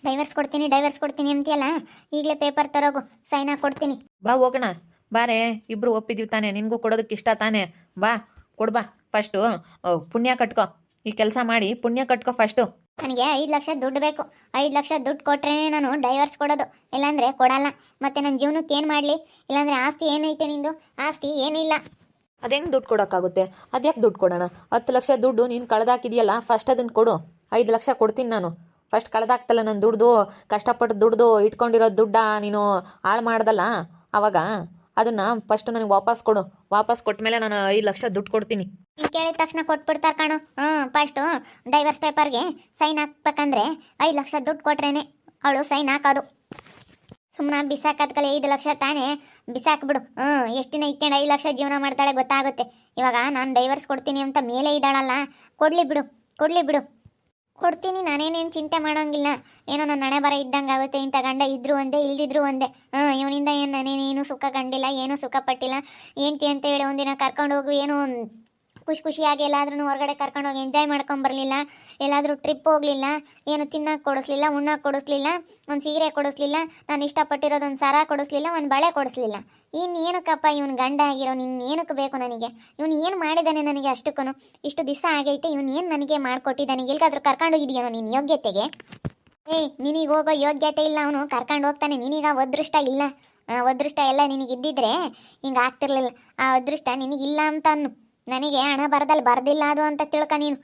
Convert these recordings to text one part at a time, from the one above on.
Divorce ಕೊಡ್ತೀನಿ ಅಂತೀಯಲ್ಲ, ಈಗಲೇ paper ತರೋಗು, sign ಹಾಕಿ ಕೊಡ್ತೀನಿ. ಬಾ ಹೋಗೋಣ. ಬಾರೆ, ಇಬ್ರು ಒಪ್ಪಿದೀವಿ ತಾನೆ, ನಿನಗೂ ಕೊಡೋದಕ್ಕೆ ಇಷ್ಟ ತಾನೆ. ಬಾ ಕೊಡ್ಬಾ. ಫಸ್ಟು ಪುಣ್ಯ ಕಟ್ಕೊ, ಈ ಕೆಲಸ ಮಾಡಿ ಪುಣ್ಯ ಕಟ್ಕೊ ಫಸ್ಟು. ನನಗೆ 5 ಲಕ್ಷ ದುಡ್ಡು ಬೇಕು. 5 ಲಕ್ಷ ದುಡ್ಡು ಕೊಟ್ರೆ ನಾನು ಡೈವರ್ಸ್ ಕೊಡೋದು, ಇಲ್ಲಾಂದರೆ ಕೊಡಲ್ಲ. ಮತ್ತೆ ನನ್ನ ಜೀವನಕ್ಕೆ ಏನು ಮಾಡಲಿ? ಇಲ್ಲಾಂದರೆ ಆಸ್ತಿ ಏನೈತೆ ನಿಂದು? ಆಸ್ತಿ ಏನಿಲ್ಲ. ಅದು ಹೆಂಗೆ ದುಡ್ಡು ಕೊಡೋಕ್ಕಾಗುತ್ತೆ? ಅದ್ಯಾಕೆ ದುಡ್ಡು ಕೊಡೋಣ? 10 ಲಕ್ಷ ದುಡ್ಡು ನೀನು ಕಳೆದಾಕಿದೆಯಲ್ಲ, ಫಸ್ಟ್ ಅದನ್ನು ಕೊಡು. 5 ಲಕ್ಷ ಕೊಡ್ತೀನಿ ನಾನು. ಫಸ್ಟ್ ಕಳೆದಾಕ್ತಲ್ಲ ನನ್ನ ದುಡ್ದು, ಕಷ್ಟಪಟ್ಟು ದುಡ್ದು ಇಟ್ಕೊಂಡಿರೋ ದುಡ್ಡ ನೀನು ಹಾಳು ಮಾಡ್ದಲ್ಲ, ಅವಾಗ ಅದನ್ನು ಫಸ್ಟು ನನಗೆ ವಾಪಸ್ ಕೊಡು. ವಾಪಸ್ ಕೊಟ್ಟ ಮೇಲೆ ನಾನು 5 ಲಕ್ಷ ದುಡ್ಡು ಕೊಡ್ತೀನಿ. ನೀನು ಕೇಳಿದ ತಕ್ಷಣ ಕೊಟ್ಬಿಡ್ತಾರೆ ಕಣೋ. ಫಸ್ಟು ಡೈವರ್ಸ್ ಪೇಪರ್ಗೆ ಸೈನ್ ಹಾಕ್ಬೇಕಂದ್ರೆ 5 ಲಕ್ಷ ದುಡ್ಡು ಕೊಟ್ರೇನೆ ಅವಳು ಸೈನ್ ಹಾಕೋದು. ಸುಮ್ಮನೆ ಬಿಸಾಕದ್ಕಲೆ 5 ಲಕ್ಷ ತಾನೇ, ಬಿಸಾಕ್ಬಿಡು. ಎಷ್ಟು ದಿನ ಇಟ್ಕೊಂಡು 5 ಲಕ್ಷ ಜೀವನ ಮಾಡ್ತಾಳೆ ಗೊತ್ತಾಗುತ್ತೆ. ಇವಾಗ ನಾನು ಡೈವರ್ಸ್ ಕೊಡ್ತೀನಿ ಅಂತ ಮೇಲೆ ಇದ್ದಾಳಲ್ಲ, ಕೊಡಲಿ ಬಿಡು. ಕೊಡ್ತೀನಿ, ನಾನೇನೇನು ಚಿಂತೆ ಮಾಡೋಂಗಿಲ್ಲ. ಏನೋ ನನ್ನ ಹಣೆ ಬರ ಇದ್ದಂಗೆ ಆಗುತ್ತೆ. ಇಂಥ ಗಂಡ ಇದ್ರೂ ಒಂದೇ, ಇಲ್ದಿದ್ರು ಒಂದೇ. ಇವನಿಂದ ಏನು ನಾನೇನೇನು ಸುಖ ಕಂಡಿಲ್ಲ, ಏನೂ ಸುಖ ಪಟ್ಟಿಲ್ಲ. ఏంటి ಅಂತ ಹೇಳಿ ಒಂದಿನ ಕರ್ಕೊಂಡೋಗು, ಏನು ಖುಷಿಯಾಗಿ ಎಲ್ಲಾದ್ರೂ ಹೊರಗಡೆ ಕರ್ಕೊಂಡೋಗಿ ಎಂಜಾಯ್ ಮಾಡ್ಕೊಂಬರ್ಲಿಲ್ಲ. ಎಲ್ಲಾದರೂ ಟ್ರಿಪ್ ಹೋಗಲಿಲ್ಲ, ಏನು ತಿನ್ನೋಕೆ ಕೊಡಿಸ್ಲಿಲ್ಲ, ಉಣ್ಣೋಕೆ ಕೊಡಿಸ್ಲಿಲ್ಲ, ಒಂದು ಸೀರೆ ಕೊಡಿಸ್ಲಿಲ್ಲ, ನಾನು ಇಷ್ಟಪಟ್ಟಿರೋದು ಒಂದು ಸರ ಕೊಡಿಸ್ಲಿಲ್ಲ, ಒಂದು ಬಳೆ ಕೊಡಿಸ್ಲಿಲ್ಲ. ಏನಕ್ಕಪ್ಪ ಇವನು ಗಂಡ ಆಗಿರೋ? ನಿನ್ನ ಏನಕ್ಕೆ ಬೇಕು ನನಗೆ? ಇವನು ಏನು ಮಾಡಿದ್ದಾನೆ ನನಗೆ? ಅಷ್ಟಕ್ಕೂ ಇಷ್ಟು ದಿವಸ ಆಗೈತೆ, ಇವನು ಏನು ನನಗೆ ಮಾಡಿಕೊಟ್ಟಿದ್ದಾನೆ? ಎಲ್ಲಿಗಾದ್ರೂ ಕರ್ಕೊಂಡೋಗಿದೆಯೇನೋ ನಿನ್ನ ಯೋಗ್ಯತೆಗೆ? ನಿನಗೆ ಹೋಗೋ ಯೋಗ್ಯತೆ ಇಲ್ಲ, ಅವನು ಕರ್ಕೊಂಡು ಹೋಗ್ತಾನೆ. ನಿನಗ ಅದೃಷ್ಟ ಇಲ್ಲ. ಅದೃಷ್ಟ ಎಲ್ಲ ನಿನಗಿದ್ದಿದ್ರೆ ಹಿಂಗೆ ಆಗ್ತಿರ್ಲಿಲ್ಲ. ಆ ಅದೃಷ್ಟ ನಿನಗಿಲ್ಲ ಅಂತ ಅನ್ನು. ನನಗೆ ಹಣ ಬರದಲ್ಲಿ ಬರ್ದಿಲ್ಲ ಅದು ಅಂತ ತಿಳ್ಕ ನೀನು.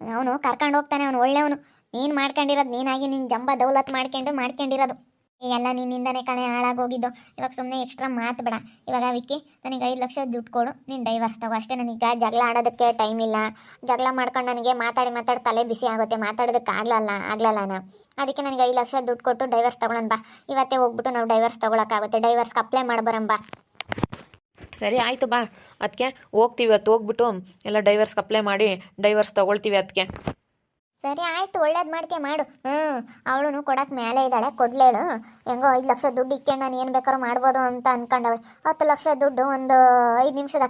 ಅವನು ಕರ್ಕೊಂಡು ಹೋಗ್ತಾನೆ, ಅವನು ಒಳ್ಳೆಯವನು. ನೀನು ಮಾಡ್ಕೊಂಡಿರೋದು, ನೀನಾಗಿ ನಿನ್ನ ಜಂಬ ದೌಲತ್ ಮಾಡ್ಕೊಂಡಿರೋದು ಎಲ್ಲ ನಿನ್ನಿಂದನೇ ಕಣೆ ಹಾಳಾಗೋಗಿದ್ದು. ಇವಾಗ ಸುಮ್ಮನೆ ಎಕ್ಸ್ಟ್ರಾ ಮಾತು ಬೇಡ. ಇವಾಗ ವಿಕ್ಕಿ, ನನಗೆ 5 ಲಕ್ಷ ದುಡ್ಡು ಕೊಡು, ನೀನು ಡೈವರ್ಸ್ ತಗೋ ಅಷ್ಟೇ. ನನಗೆ ಜಗಳ ಆಡೋದಕ್ಕೆ ಟೈಮ್ ಇಲ್ಲ. ಜಗಳ ಮಾಡ್ಕೊಂಡು ನನಗೆ ಮಾತಾಡಿ ತಲೆ ಬಿಸಿ ಆಗುತ್ತೆ. ಮಾತಾಡೋದಕ್ಕೆ ಆಗ್ಲಲ್ಲ. ಅದಕ್ಕೆ ನನಗೆ 5 ಲಕ್ಷ ದುಡ್ಡು ಕೊಟ್ಟು ಡೈವರ್ಸ್ ತಗೊಳ್ಳೋಣ ಬಾ. ಇವತ್ತೇ ಹೋಗ್ಬಿಟ್ಟು ನಾವು ಡೈವರ್ಸ್ ತೊಗೊಳಕ್ಕಾಗುತ್ತೆ. ಡೈವರ್ಸ್ಗೆ ಅಪ್ಲೈ ಮಾಡ್ಬರಂಬಾ. ಸರಿ ಆಯಿತು ಬಾ. ಅದಕ್ಕೆ ಹೋಗ್ತೀವಿ, ಇವತ್ತು ಹೋಗ್ಬಿಟ್ಟು ಎಲ್ಲ ಡೈವರ್ಸ್ಗೆ ಅಪ್ಲೈ ಮಾಡಿ ಡೈವರ್ಸ್ ತೊಗೊಳ್ತೀವಿ. ಅದಕ್ಕೆ ಸರಿ ಆಯಿತು, ಒಳ್ಳೇದು ಮಾಡ್ತೀಯ ಮಾಡು. ಅವಳು ಕೊಡೋಕೆ ಮೇಲೆ ಇದ್ದಾಳೆ, ಕೊಡ್ಲೇಳು. ಹೆಂಗೋ 5 ಲಕ್ಷ ದುಡ್ಡು ಇಕ್ಕೊಂಡು ನಾನು ಏನು ಬೇಕಾದ್ರೂ ಮಾಡ್ಬೋದು ಅಂತ ಅಂದ್ಕೊಂಡವಳು. 10 ಲಕ್ಷ ದುಡ್ಡು ಒಂದು 5 ನಿಮಿಷದ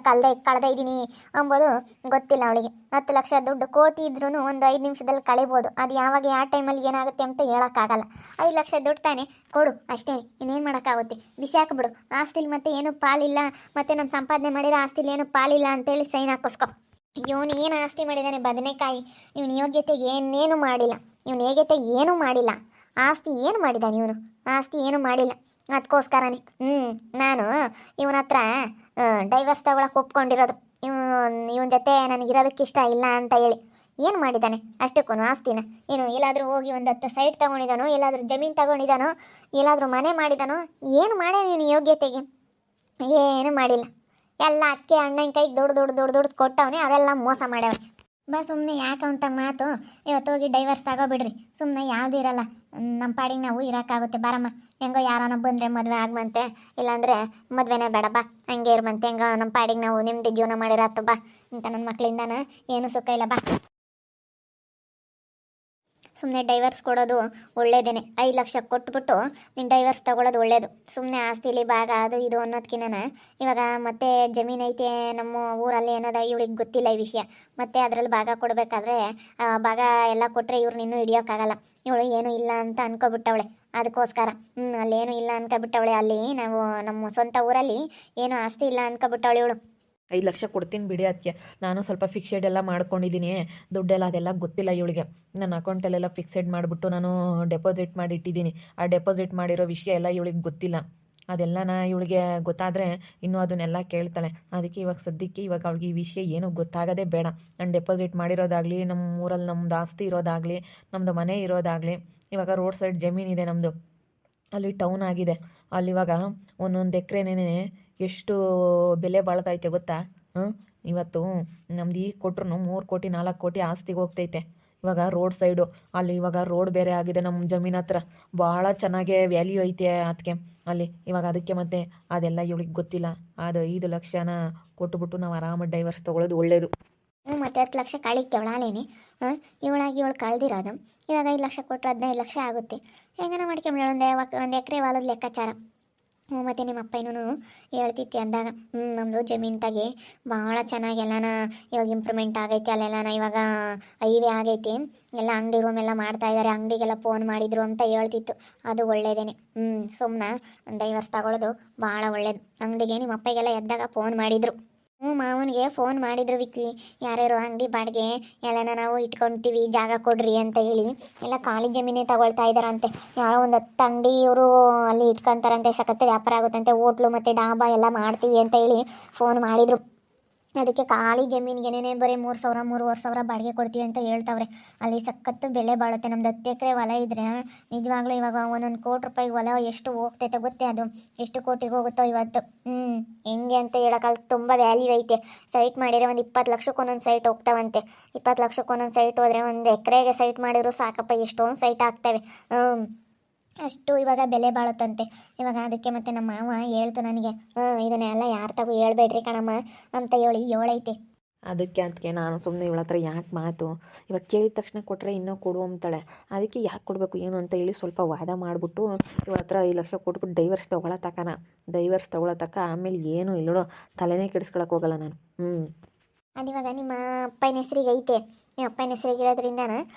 ಕಳೆದಿದ್ದೀನಿ ಅಂಬೋದು ಗೊತ್ತಿಲ್ಲ ಅವಳಿಗೆ. 10 ಲಕ್ಷ ದುಡ್ಡು ಕೋಟಿ ಇದ್ರೂ ಒಂದು 5 ನಿಮಿಷದಲ್ಲಿ ಕಳಿಬೋದು. ಅದು ಯಾವಾಗ ಯಾವ ಟೈಮಲ್ಲಿ ಏನಾಗುತ್ತೆ ಅಂತ ಹೇಳೋಕ್ಕಾಗಲ್ಲ. 5 ಲಕ್ಷ ದುಡ್ಡು ತಾನೆ, ಕೊಡು ಅಷ್ಟೇ. ಇನ್ನೇನು ಮಾಡೋಕ್ಕಾಗುತ್ತೆ? ಬಿಸಿ ಹಾಕ್ಬಿಡು. ಆಸ್ತಿಲಿ ಮತ್ತೆ ಏನು ಪಾಲಿಲ್ಲ, ಮತ್ತೆ ನಮ್ಮ ಸಂಪಾದನೆ ಮಾಡಿರೋ ಆಸ್ತಿಲಿ ಏನು ಪಾಲಿಲ್ಲ ಅಂತೇಳಿ ಸೈನ್ ಹಾಕಿಸ್ಕೊ. ಇವನು ಏನು ಆಸ್ತಿ ಮಾಡಿದ್ದಾನೆ? ಬದನೆಕಾಯಿ. ಇವನು ಯೋಗ್ಯತೆಗೆ ಏನೇನು ಮಾಡಿಲ್ಲ. ಇವನು ಯೋಗ್ಯತೆ ಏನೂ ಮಾಡಿಲ್ಲ. ಆಸ್ತಿ ಏನು ಮಾಡಿದ್ದಾನೆ ಇವನು? ಆಸ್ತಿ ಏನೂ ಮಾಡಿಲ್ಲ. ಅದಕ್ಕೋಸ್ಕರನೇ ನಾನು ಇವನ ಹತ್ರ ಡೈವರ್ಸ್ ತಗೊಳಕ್ಕೆ ಒಪ್ಕೊಂಡಿರೋದು. ಇವನ ಜೊತೆ ನನಗಿರೋದಕ್ಕೆ ಇಷ್ಟ ಇಲ್ಲ ಅಂತ ಹೇಳಿ. ಏನು ಮಾಡಿದ್ದಾನೆ ಅಷ್ಟಕ್ಕೂ ಆಸ್ತಿನ? ಏನು ಎಲ್ಲಾದರೂ ಹೋಗಿ ಒಂದು 10 ಸೈಟ್ ತೊಗೊಂಡಿದ್ದಾನೋ, ಎಲ್ಲಾದರೂ ಜಮೀನು ತೊಗೊಂಡಿದ್ದಾನೋ, ಎಲ್ಲಾದರೂ ಮನೆ ಮಾಡಿದಾನೋ? ಏನು ಮಾಡ್ಯಾನ ನೀನು ಯೋಗ್ಯತೆಗೆ? ಏನು ಮಾಡಿಲ್ಲ. ಎಲ್ಲ ಅಕ್ಕೆ ಅಣ್ಣನ ಕೈಗೆ ದೊಡ್ಡ ಕೊಟ್ಟವನೇ, ಅವೆಲ್ಲ ಮೋಸ ಮಾಡ್ಯಾವನೆ. ಬಾ ಸುಮ್ಮನೆ ಯಾಕೆ ಅಂತ ಮಾತು. ಇವತ್ತು ಹೋಗಿ ಡೈವರ್ಸ್ ತಗೋಬಿಡ್ರಿ. ಸುಮ್ಮನೆ ಯಾವುದೂ ಇರಲ್ಲ, ನಮ್ಮ ಪಾಡಿಗೆ ನಾವು ಇರೋಕ್ಕಾಗುತ್ತೆ. ಬಾರಮ್ಮ, ಹೆಂಗೋ ಯಾರನ್ನ ಬಂದರೆ ಮದುವೆ ಆಗ್ಬಂತೆ, ಇಲ್ಲಾಂದರೆ ಮದುವೆನೇ ಬೇಡ ಬಾ, ಹಂಗೆ ಇರ್ಬಂತೆ. ಹೆಂಗೋ ನಮ್ಮ ಪಾಡಿಗೆ ನಾವು ನಿಮ್ಮದು ಜೀವನ ಮಾಡಿರತ್ತು ಬಾ ಅಂತ. ನನ್ನ ಮಕ್ಕಳಿಂದನ ಏನು ಸುಖ ಇಲ್ಲ ಬಾ. ಸುಮ್ಮನೆ ಡೈವರ್ಸ್ ಕೊಡೋದು ಒಳ್ಳೇದೇನೆ. 5 ಲಕ್ಷ ಕೊಟ್ಬಿಟ್ಟು ನೀನು ಡೈವರ್ಸ್ ತೊಗೊಳೋದು ಒಳ್ಳೇದು. ಸುಮ್ಮನೆ ಆಸ್ತಿಲಿ ಭಾಗ ಅದು ಇದು ಅನ್ನೋದಕ್ಕಿಂತ ಇವಾಗ ಮತ್ತೆ ಜಮೀನು ಐತೆ ನಮ್ಮ ಊರಲ್ಲಿ ಅನ್ನೋದು ಇವಳಿಗೆ ಗೊತ್ತಿಲ್ಲ ಈ ವಿಷಯ. ಮತ್ತೆ ಅದರಲ್ಲಿ ಭಾಗ ಕೊಡಬೇಕಾದ್ರೆ ಭಾಗ ಎಲ್ಲ ಕೊಟ್ಟರೆ ಇವ್ರು ಇನ್ನೂ ಹಿಡಿಯೋಕ್ಕಾಗಲ್ಲ. ಇವಳು ಏನೂ ಇಲ್ಲ ಅಂತ ಅನ್ಕೊಬಿಟ್ಟವಳೆ. ಅದಕ್ಕೋಸ್ಕರ ಅಲ್ಲೇನೂ ಇಲ್ಲ ಅನ್ಕೊಬಿಟ್ಟವಳೆ. ಅಲ್ಲಿ ನಾವು ನಮ್ಮ ಸ್ವಂತ ಊರಲ್ಲಿ ಏನೂ ಆಸ್ತಿ ಇಲ್ಲ ಅನ್ಕೊಬಿಟ್ಟವಳೆ ಇವಳು. 5 ಲಕ್ಷ ಕೊಡ್ತೀನಿ ಬಿಡಿ. ಅದಕ್ಕೆ ನಾನು ಸ್ವಲ್ಪ ಫಿಕ್ಸೆಡ್ ಎಲ್ಲ ಮಾಡ್ಕೊಂಡಿದ್ದೀನಿ. ದುಡ್ಡೆಲ್ಲ ಅದೆಲ್ಲ ಗೊತ್ತಿಲ್ಲ ಇವಳಿಗೆ. ನನ್ನ ಅಕೌಂಟಲ್ಲೆಲ್ಲ ಫಿಕ್ಸೆಡ್ ಮಾಡಿಬಿಟ್ಟು ನಾನು ಡೆಪಾಸಿಟ್ ಮಾಡಿ ಇಟ್ಟಿದ್ದೀನಿ. ಆ ಡೆಪಾಸಿಟ್ ಮಾಡಿರೋ ವಿಷಯ ಎಲ್ಲ ಇವಳಿಗೆ ಗೊತ್ತಿಲ್ಲ. ಅದೆಲ್ಲನ ಇವಳಿಗೆ ಗೊತ್ತಾದರೆ ಇನ್ನೂ ಅದನ್ನೆಲ್ಲ ಕೇಳ್ತಾಳೆ. ಅದಕ್ಕೆ ಇವಾಗ ಸದ್ಯಕ್ಕೆ ಅವಳಿಗೆ ಈ ವಿಷಯ ಏನೂ ಗೊತ್ತಾಗೋದೇ ಬೇಡ. ನಾನು ಡೆಪಾಸಿಟ್ ಮಾಡಿರೋದಾಗಲಿ, ನಮ್ಮ ಊರಲ್ಲಿ ನಮ್ಮದು ಆಸ್ತಿ ಇರೋದಾಗಲಿ, ನಮ್ಮದು ಮನೆ ಇರೋದಾಗಲಿ, ಇವಾಗ ರೋಡ್ ಸೈಡ್ ಜಮೀನಿದೆ ನಮ್ಮದು, ಅಲ್ಲಿ ಟೌನ್ ಆಗಿದೆ. ಅಲ್ಲಿವಾಗ ಒಂದೊಂದು ಎಕರೆನೇ ಎಷ್ಟು ಬೆಲೆ ಬಾಳ್ತೈತೆ ಗೊತ್ತಾ? ಇವತ್ತು ನಮ್ದು ಈಗ ಕೊಟ್ರು 3 ಕೋಟಿ 4 ಕೋಟಿ ಆಸ್ತಿಗೆ ಹೋಗ್ತೈತೆ. ಇವಾಗ ರೋಡ್ ಸೈಡು ಅಲ್ಲಿ ಇವಾಗ ರೋಡ್ ಬೇರೆ ಆಗಿದೆ ನಮ್ಮ ಜಮೀನು ಹತ್ರ. ಭಾಳ ಚೆನ್ನಾಗೆ ವ್ಯಾಲ್ಯೂ ಐತೆ ಅದಕ್ಕೆ ಅಲ್ಲಿ. ಇವಾಗ ಅದಕ್ಕೆ ಮತ್ತೆ ಅದೆಲ್ಲ ಇವಳಿಗೆ ಗೊತ್ತಿಲ್ಲ. ಅದು 5 ಲಕ್ಷನ ಕೊಟ್ಬಿಟ್ಟು ನಾವು ಆರಾಮಾಗಿ ಡೈವರ್ಸ್ ತೊಗೊಳ್ಳೋದು ಒಳ್ಳೆಯದು. ಮತ್ತೆ 10 ಲಕ್ಷ ಕಳಿಕ್ಕೆ ಅವಳಾಲೇನೆ. ಇವಳು ಕಳೆದಿರೋದು. ಇವಾಗ 5 ಲಕ್ಷ ಕೊಟ್ಟರೆ 15 ಲಕ್ಷ ಆಗುತ್ತೆ. ಹೆಂಗನ ಮಾಡ್ಕೊಂಬಿಡೋಣ ಒಂದು ಎಕರೆ ಹೊಲದ ಲೆಕ್ಕಾಚಾರ. ಹ್ಞೂ ಮತ್ತು ನಿಮ್ಮ ಅಪ್ಪನೂ ಹೇಳ್ತಿತ್ತು ಅಂದಾಗ ನಮ್ಮದು ಜಮೀನು ತಾಗೆ ಭಾಳ ಚೆನ್ನಾಗಿ ಎಲ್ಲನ ಇವಾಗ ಇಂಪ್ರೂವ್ಮೆಂಟ್ ಆಗೈತೆ ಅಲ್ಲೆಲ್ಲನ ಇವಾಗ ಹೈವೇ ಆಗೈತಿ ಎಲ್ಲ ಅಂಗಡಿ ರೂಮ್ ಎಲ್ಲ ಮಾಡ್ತಾ ಇದ್ದಾರೆ ಅಂಗಡಿಗೆಲ್ಲ ಫೋನ್ ಮಾಡಿದ್ರು ಅಂತ ಹೇಳ್ತಿತ್ತು ಅದು ಒಳ್ಳೇದೇನೆ ಸುಮ್ಮನೆ ಡೈವರ್ಸ್ ತಗೊಳ್ಳೋದು ಭಾಳ ಒಳ್ಳೇದು ಅಂಗಡಿಗೆ ನಿಮ್ಮ ಅಪ್ಪಗೆಲ್ಲ ಎದ್ದಾಗ ಫೋನ್ ಮಾಡಿದ್ರು ಮಾವನಿಗೆ ಫೋನ್ ಮಾಡಿದ್ರು ವಿಕ್ಕಿ ಯಾರ್ಯಾರು ಅಂಗಡಿ ಬಾಡಿಗೆ ಎಲ್ಲನ ನಾವು ಇಟ್ಕೊಳ್ತೀವಿ ಜಾಗ ಕೊಡ್ರಿ ಅಂತ ಹೇಳಿ ಎಲ್ಲ ಖಾಲಿ ಜಮೀನೇ ತಗೊಳ್ತಾ ಇದ್ದಾರಂತೆ ಯಾರೋ ಒಂದು 10 ಅಂಗಡಿ ಇವರು ಅಲ್ಲಿ ಇಟ್ಕೊಂತಾರಂತೆ ಸಖತ್ ವ್ಯಾಪಾರ ಆಗುತ್ತಂತೆ ಹೋಟ್ಲು ಮತ್ತು ಡಾಬಾ ಎಲ್ಲ ಮಾಡ್ತೀವಿ ಅಂತ ಹೇಳಿ ಫೋನ್ ಮಾಡಿದರು ಅದಕ್ಕೆ ಖಾಲಿ ಜಮೀನಿಗೆನೇ ಬರೀ 3,000 3,500 ಬಾಡಿಗೆ ಕೊಡ್ತೀವಿ ಅಂತ ಹೇಳ್ತಾವ್ರೆ ಅಲ್ಲಿ ಸಖತ್ತು ಬೆಲೆ ಬಾಳುತ್ತೆ ನಮ್ದು 10 ಎಕರೆ ಹೊಲ ಇದ್ರೆ ನಿಜವಾಗ್ಲೂ ಇವಾಗ 1 ಕೋಟಿ ರೂಪಾಯಿ ಹೊಲ ಎಷ್ಟು ಹೋಗ್ತೈತೆ ಗೊತ್ತೇ ಅದು ಎಷ್ಟು ಕೋಟಿಗೆ ಹೋಗುತ್ತೋ ಇವತ್ತು ಹೆಂಗೆ ಅಂತ ಹೇಳೋಕ್ಕಲ್ಲ ತುಂಬ ವ್ಯಾಲ್ಯೂ ಐತೆ ಸೈಟ್ ಮಾಡಿದರೆ ಒಂದು 20 ಲಕ್ಷಕ್ಕೆ ಒಂದೊಂದು ಸೈಟ್ ಹೋಗ್ತಾವಂತೆ 20 ಲಕ್ಷಕ್ಕೆ ಒಂದೊಂದು ಸೈಟ್ ಹೋದರೆ ಒಂದು ಎಕರೆಗೆ ಸೈಟ್ ಮಾಡಿದ್ರು ಸಾಕಪ್ಪ ಎಷ್ಟೊಂದು ಸೈಟ್ ಆಗ್ತವೆ ಅಷ್ಟು ಇವಾಗ ಬೆಲೆ ಬಾಳುತ್ತಂತೆ ಇವಾಗ ಅದಕ್ಕೆ ಮತ್ತೆ ನಮ್ಮ ಮಾವ ಹೇಳ್ತು ನನಗೆ ಇದನ್ನೆಲ್ಲ ಯಾರು ತಗೋ ಹೇಳ್ಬೇಡ್ರಿ ಕಣಮ್ಮ ಅಂತ ಹೇಳೈತೆ ಅದಕ್ಕೆ ನಾನು ಸುಮ್ಮನೆ ಇವಳ ಹತ್ರ ಯಾಕೆ ಮಾತು ಇವಾಗ ಕೇಳಿದ ತಕ್ಷಣ ಕೊಟ್ಟರೆ ಇನ್ನೂ ಕೊಡು ಅಂತಾಳೆ ಅದಕ್ಕೆ ಯಾಕೆ ಕೊಡಬೇಕು ಏನು ಅಂತ ಹೇಳಿ ಸ್ವಲ್ಪ ವಾದ ಮಾಡಿಬಿಟ್ಟು ಇವಳ ಹತ್ರ 5 ಲಕ್ಷ ಕೊಟ್ಬಿಟ್ಟು ಡೈವರ್ಸ್ ತಗೊಳತಕ್ಕ ಆಮೇಲೆ ಏನು ಇಲ್ಲೋಡು ತಲೆನೇ ಕೆಡಿಸ್ಕೊಳಕ್ಕೆ ಹೋಗಲ್ಲ ನಾನು ಅದಿವಾಗ ನಿಮ್ಮ ಅಪ್ಪನ ಹೆಸರಿಗೆ ಐತೆ ನಿಮ್ಮ ಅಪ್ಪನ ಹೆಸರಿಗಿರೋದ್ರಿಂದ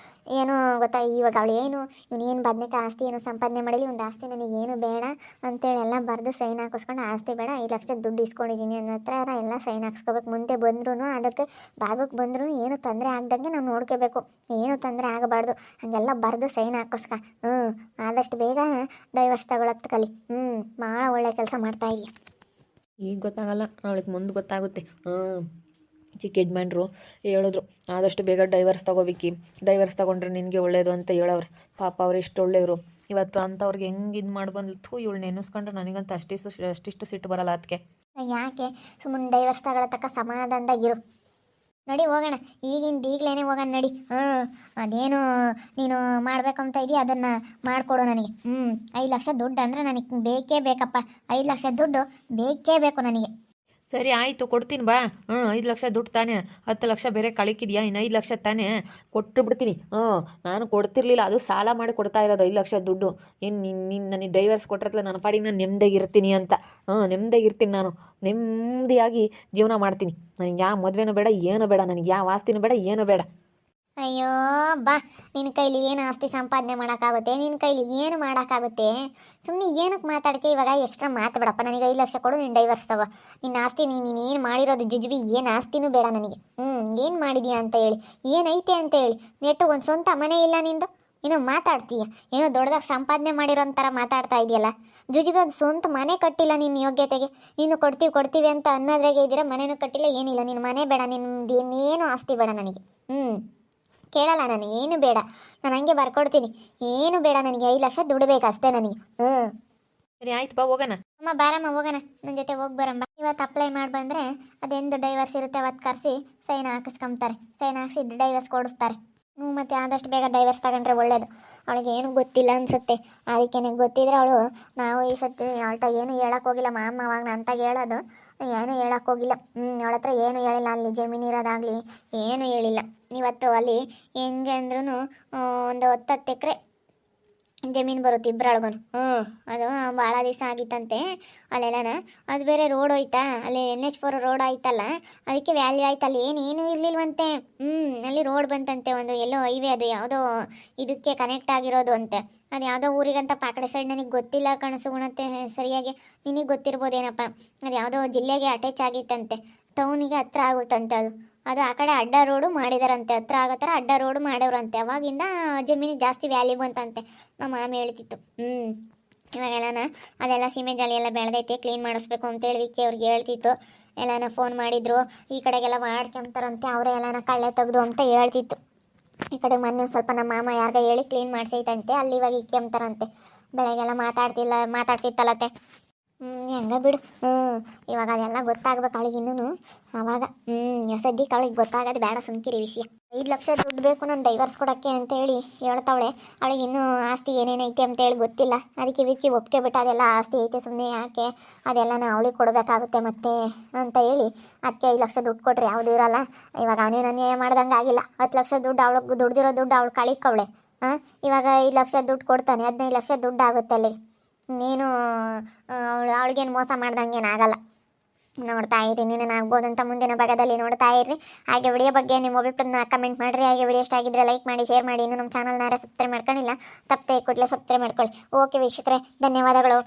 ಏನು ಗೊತ್ತಾ ಇವಾಗ ಅವಳು ಇವನೇನು ಬದನೇಕಾಯಿ ಆಸ್ತಿ ಏನು ಸಂಪಾದನೆ ಮಾಡಲಿ ಒಂದು ಆಸ್ತಿ ನನಗೇನು ಬೇಡ ಅಂತೇಳಿ ಎಲ್ಲ ಬರೆದು ಸೈನ್ ಹಾಕಿಸ್ಕೊಂಡು ಆಸ್ತಿ ಬೇಡ 5 ಲಕ್ಷ ದುಡ್ಡು ಇಸ್ಕೊಂಡಿದ್ದೀನಿ ಅನ್ನೋ ಹತ್ರ ಎಲ್ಲ ಸೈನ್ ಹಾಕ್ಸ್ಕೋಬೇಕು ಮುಂದೆ ಬಂದ್ರೂ ಅದಕ್ಕೆ ಭಾಗಕ್ಕೆ ಬಂದ್ರೂ ಏನು ತೊಂದರೆ ಆಗ್ದಂಗೆ ನಾವು ನೋಡ್ಕೋಬೇಕು ಏನು ತೊಂದರೆ ಆಗಬಾರ್ದು ಹಾಗೆಲ್ಲ ಬರೆದು ಸೈನ್ ಹಾಕಿಸ್ಕ ಆದಷ್ಟು ಬೇಗ ಡೈವರ್ಸ್ ತಗೊಳತ್ತು ಕಲಿ ಭಾಳ ಒಳ್ಳೆ ಕೆಲಸ ಮಾಡ್ತಾಯಿದ್ದೀಯ ಈಗ ಗೊತ್ತಾಗಲ್ಲ ಅವಳಿಗೆ ಮುಂದೆ ಗೊತ್ತಾಗುತ್ತೆ ಚಿಕ್ಕ ಯಜಮಾನ್ರು ಹೇಳಿದ್ರು ಆದಷ್ಟು ಬೇಗ ಡೈವರ್ಸ್ ತಗೋಬೇಕಿ ಡೈವರ್ಸ್ ತಗೊಂಡ್ರೆ ನಿನಗೆ ಒಳ್ಳೇದು ಅಂತ ಹೇಳವ್ರೆ ಪಾಪ ಅವ್ರು ಎಷ್ಟು ಒಳ್ಳೆಯವರು ಇವತ್ತು ಅಂಥವ್ರಿಗೆ ಹೆಂಗೆ ಇದು ಮಾಡಿ ಬಂದ್ಲು ಇವಳು ನೆನೆಸ್ಕೊಂಡ್ರೆ ನನಗಂತೂ ಅಷ್ಟಿಷ್ಟು ಸಿಟ್ಟು ಬರಲ್ಲ ಅದಕ್ಕೆ ಯಾಕೆ ಸುಮ್ಮನೆ ಡೈವರ್ಸ್ ತಗೊಳತಕ್ಕ ಸಮಾಧಾನದಾಗಿರು ನಡಿ ಹೋಗೋಣ ಈಗಲೇ ಹೋಗೋಣ ನಡಿ ಅದೇನು ನೀನು ಮಾಡ್ಬೇಕಂತ ಇದೆಯಾ ಅದನ್ನು ಮಾಡಿಕೊಡು ನನಗೆ 5 ಲಕ್ಷ ದುಡ್ಡು ಅಂದರೆ ನನಗೆ ಬೇಕೇ ಬೇಕಪ್ಪ 5 ಲಕ್ಷ ದುಡ್ಡು ಬೇಕೇ ಬೇಕು ನನಗೆ ಸರಿ ಆಯಿತು ಕೊಡ್ತೀನಿ ಬಾ 5 ಲಕ್ಷ ದುಡ್ಡು ತಾನೇ 10 ಲಕ್ಷ ಬೇರೆ ಕಳಿಕಿದ್ಯಾ ಇನ್ನು 5 ಲಕ್ಷ ತಾನೇ ಕೊಟ್ಟು ಬಿಡ್ತೀನಿ ನಾನು ಕೊಡ್ತಿರ್ಲಿಲ್ಲ ಅದು ಸಾಲ ಮಾಡಿ ಕೊಡ್ತಾ ಇರೋದು 5 ಲಕ್ಷ ದುಡ್ಡು ಏನು ನೀನು ನನಗೆ ಡೈವರ್ಸ್ ಕೊಟ್ಟಿರತ್ತಲ್ಲ ನನ್ನ ಪಾಡಿಗೆ ನಾನು ನೆಮ್ಮದಿಯಾಗಿರ್ತೀನಿ ಅಂತ ನೆಮ್ಮದಿಯಾಗಿರ್ತೀನಿ ನಾನು ನೆಮ್ಮದಿಯಾಗಿ ಜೀವನ ಮಾಡ್ತೀನಿ ನನಗೆ ಯಾವ ಮದುವೆನೂ ಬೇಡ ಏನು ಬೇಡ ನನಗೆ ಯಾವ ಆಸ್ತಿನೂ ಬೇಡ ಏನು ಬೇಡ ಅಯ್ಯೋ ಬಾ ನಿನ್ನ ಕೈಲಿ ಏನು ಆಸ್ತಿ ಸಂಪಾದನೆ ಮಾಡೋಕ್ಕಾಗುತ್ತೆ ನಿನ್ನ ಕೈಲಿ ಏನು ಮಾಡೋಕ್ಕಾಗುತ್ತೆ ಸುಮ್ಮನೆ ಏನಕ್ಕೆ ಮಾತಾಡ್ಕೆ ಇವಾಗ ಎಕ್ಸ್ಟ್ರಾ ಮಾತಾಡಪ್ಪ ನನಗೆ 5 ಲಕ್ಷ ಕೊಡು ನೀನು ಡೈವರ್ಸ್ ತಗೋ ನಿನ್ನ ಆಸ್ತಿ ನೀನೇನು ಮಾಡಿರೋದು ಜುಜುಬಿ ಏನು ಆಸ್ತಿನೂ ಬೇಡ ನನಗೆ ಏನು ಮಾಡಿದ್ಯಾ ಅಂತ ಹೇಳಿ ಏನೈತೆ ಅಂತ ಹೇಳಿ ನೆಟ್ಟು ಒಂದು ಸ್ವಂತ ಮನೆ ಇಲ್ಲ ನಿಂದು ಏನೋ ಮಾತಾಡ್ತೀಯ ಏನೋ ದೊಡ್ಡದಾಗಿ ಸಂಪಾದನೆ ಮಾಡಿರೋ ಥರ ಮಾತಾಡ್ತಾ ಇದೆಯಲ್ಲ ಜುಜುಬಿ ಒಂದು ಸ್ವಂತ ಮನೆ ಕಟ್ಟಿಲ್ಲ ನಿನ್ನ ಯೋಗ್ಯತೆಗೆ ನೀನು ಕೊಡ್ತೀವಿ ಅಂತ ಅನ್ನೋದ್ರಾಗೆ ಇದ್ದೀರ ಮನೆಯೂ ಕಟ್ಟಿಲ್ಲ ಏನಿಲ್ಲ ನಿನ್ನ ಮನೆ ಬೇಡ ನಿನ್ನದು ಇನ್ನೇನು ಆಸ್ತಿ ಬೇಡ ನನಗೆ ಕೇಳಲ್ಲ ನಾನು ಏನು ಬೇಡ ನಾನು ಹಂಗೆ ಬರ್ಕೊಡ್ತೀನಿ ಏನು ಬೇಡ ನನಗೆ 5 ಲಕ್ಷ ದುಡ್ಡು ಬೇಕು ಅಷ್ಟೇ ನನಗೆ ಸರಿ ಆಯ್ತು ಬಾ ಹೋಗೋಣ ಅಮ್ಮ ಬಾರಮ್ಮ ಹೋಗೋಣ ನನ್ನ ಜೊತೆ ಹೋಗಿ ಬರಮ್ಮ ಇವತ್ತು ಅಪ್ಲೈ ಮಾಡಿ ಬಂದರೆ ಅದೆಂದು ಡೈವರ್ಸ್ ಇರುತ್ತೆ ಅವತ್ತು ಕರೆಸಿ ಸೈನ್ ಹಾಕಿಸ್ಕೊಂತಾರೆ ಸೈನ್ ಹಾಕಿಸಿ ಡೈವರ್ಸ್ ಕೊಡಿಸ್ತಾರೆ ಮತ್ತು ಆದಷ್ಟು ಬೇಗ ಡೈವರ್ಸ್ ತಗೊಂಡ್ರೆ ಒಳ್ಳೇದು ಅವಳಿಗೆ ಏನು ಗೊತ್ತಿಲ್ಲ ಅನಿಸುತ್ತೆ ಅದಕ್ಕೆ ಗೊತ್ತಿದ್ರೆ ಅವಳು ನಾವು ಈ ಸತಿ ಅವಳ್ತ ಏನು ಹೇಳಕ್ಕೆ ಹೋಗಿಲ್ಲ ಮಾಮ ಅವಾಗ ನಂತಾಗ ಹೇಳೋದು ಏನು ಹೇಳಕ್ಕೆ ಹೋಗಿಲ್ಲ ಅವಳ ಹತ್ರ ಏನು ಹೇಳಿಲ್ಲ ಅಲ್ಲಿ ಜಮೀನು ಇರೋದಾಗಲಿ ಏನು ಹೇಳಿಲ್ಲ ಇವತ್ತು ಅಲ್ಲಿ ಹೆಂಗೆ ಅಂದ್ರೂ ಒಂದು 10 ಎಕರೆ ಜಮೀನು ಬರುತ್ತೆ ಇಬ್ಬರೊಳಗೂ ಅದು ಭಾಳ ದಿವಸ ಆಗಿತ್ತಂತೆ ಅಲ್ಲೆಲ್ಲನ ಅದು ಬೇರೆ ರೋಡ್ ಹೋಯ್ತಾ ಅಲ್ಲಿ NH4 ರೋಡ್ ಆಯ್ತಲ್ಲ ಅದಕ್ಕೆ ವ್ಯಾಲ್ಯೂ ಆಯ್ತು ಅಲ್ಲಿ ಏನು ಇರಲಿಲ್ವಂತೆ ಅಲ್ಲಿ ರೋಡ್ ಬಂತಂತೆ ಒಂದು ಎಲ್ಲೋ ಹೈವೇ ಅದು ಯಾವುದೋ ಇದಕ್ಕೆ ಕನೆಕ್ಟ್ ಆಗಿರೋದು ಅಂತೆ ಅದು ಯಾವುದೋ ಊರಿಗಂತ ಪಾಕಡೆ ಸೈಡ್ ನನಗೆ ಗೊತ್ತಿಲ್ಲ ಕಣಸುಗುಣತೆ ಸರಿಯಾಗಿ ನಿನಗೆ ಗೊತ್ತಿರ್ಬೋದೇನಪ್ಪ ಅದು ಯಾವುದೋ ಜಿಲ್ಲೆಗೆ ಅಟ್ಯಾಚ್ ಆಗಿತ್ತಂತೆ ಟೌನಿಗೆ ಹತ್ರ ಆಗುತ್ತಂತೆ ಅದು ಆ ಕಡೆ ಅಡ್ಡ ರೋಡು ಮಾಡಿದಾರಂತೆ ಹತ್ರ ಆಗೋ ಥರ ಅಡ್ಡ ರೋಡು ಮಾಡ್ಯವ್ರಂತೆ ಅವಾಗಿಂದ ಜಮೀನಿಗೆ ಜಾಸ್ತಿ ವ್ಯಾಲ್ಯೂ ಬಂತಂತೆ ನಮ್ಮ ಮಾಮ ಹೇಳ್ತಿತ್ತು ಇವಾಗೆಲ್ಲನ ಅದೆಲ್ಲ ಸೀಮೆ ಜಾಲಿ ಎಲ್ಲ ಬೆಳೆದೈತೆ ಕ್ಲೀನ್ ಮಾಡಿಸ್ಬೇಕು ಅಂತೇಳಿ ವಿಕ್ಕಿ ಅವ್ರಿಗೆ ಹೇಳ್ತಿತ್ತು ಎಲ್ಲನ ಫೋನ್ ಮಾಡಿದ್ರು ಈ ಕಡೆಗೆಲ್ಲ ಮಾಡ್ಕೊಂತಾರಂತೆ ಅವರೇ ಎಲ್ಲನ ಕಳ್ಳೆ ತೆಗೆದು ಅಂತ ಹೇಳ್ತಿತ್ತು ಈ ಕಡೆ ಮೊನ್ನೆ ಸ್ವಲ್ಪ ನಮ್ಮ ಮಾಮ ಯಾರಿಗ ಹೇಳಿ ಕ್ಲೀನ್ ಮಾಡಿಸೈತಂತೆ ಅಲ್ಲಿ ಇವಾಗ ಇಕ್ಕೊಂತಾರಂತೆ ಬೆಳಗ್ಗೆಲ್ಲ ಮಾತಾಡ್ತಿತ್ತಲ್ಲತ್ತೆ ಹೆಂಗ ಬಿಡು ಇವಾಗ ಅದೆಲ್ಲ ಗೊತ್ತಾಗ್ಬೇಕು ಅವಳಿಗೆ ಇನ್ನೂ ಆವಾಗ ಸದ್ಯಕ್ಕೆ ಅವಳಿಗೆ ಗೊತ್ತಾಗೋದು ಬೇಡ ಸುಮ್ಕಿರಿ ವಿಷಯ 5 ಲಕ್ಷ ದುಡ್ಡು ಬೇಕು ನಾನು ಡೈವರ್ಸ್ ಕೊಡೋಕ್ಕೆ ಅಂತೇಳಿ ಹೇಳ್ತಾವಳೆ ಅವಳಿಗೆ ಇನ್ನೂ ಆಸ್ತಿ ಏನೇನೈತೆ ಅಂತೇಳಿ ಗೊತ್ತಿಲ್ಲ ಅದಕ್ಕೆ ವಿಕ್ಕಿ ಒಪ್ಪಿಗೆ ಬಿಟ್ಟು ಅದೆಲ್ಲ ಆಸ್ತಿ ಐತೆ ಸುಮ್ಮನೆ ಯಾಕೆ ಅದೆಲ್ಲ ಅವಳಿಗೆ ಕೊಡಬೇಕಾಗುತ್ತೆ ಮತ್ತೆ ಅಂತ ಹೇಳಿ ಅದಕ್ಕೆ 5 ಲಕ್ಷ ದುಡ್ಡು ಕೊಟ್ರೆ ಯಾವುದು ಇರೋಲ್ಲ ಇವಾಗ ಅವನೇನು ಅನ್ಯಾಯ ಮಾಡ್ದಂಗೆ ಆಗಿಲ್ಲ 10 ಲಕ್ಷ ದುಡ್ಡು ಅವಳಿಗೆ ದುಡ್ದಿರೋ ದುಡ್ಡು ಅವಳು ಕಳಿಕವಳೆ ಇವಾಗ 5 ಲಕ್ಷ ದುಡ್ಡು ಕೊಡ್ತಾನೆ 15 ಲಕ್ಷ ದುಡ್ಡು ಆಗುತ್ತೆ ಅಲ್ಲಿ ನೀನು ಅವಳಿಗೇನು ಮೋಸ ಮಾಡ್ದಂಗೇನು ಆಗಲ್ಲ. ನೋಡ್ತಾ ಇರಿ, ನೀನೇನಾಗ್ಬೋದಂತ ಮುಂದಿನ ಭಾಗದಲ್ಲಿ ನೋಡ್ತಾ ಇರ್ರಿ. ಹಾಗೆ ವಿಡಿಯೋ ಬಗ್ಗೆ ನಿಮ್ಮ ಅಭಿಪ್ರಾಯನ ಕಮೆಂಟ್ ಮಾಡಿರಿ. ಹಾಗೆ ವಿಡಿಯೋ ಇಷ್ಟ ಆಗಿದ್ರೆ ಲೈಕ್ ಮಾಡಿ, ಶೇರ್ ಮಾಡಿ. ಇನ್ನು ನಮ್ಮ ಚಾನಲ್ನ ಸಬ್ಸ್ಕ್ರೈಬ್ ಮಾಡ್ಕೊಂಡಿಲ್ಲ, ತಪ್ಪದೆ ಕೂಡಲೇ ಸಬ್ಸ್ಕ್ರೈಬ್ ಮಾಡ್ಕೊಳ್ಳಿ. ಓಕೆ ವೀಕ್ಷಕರೇ, ಧನ್ಯವಾದಗಳು.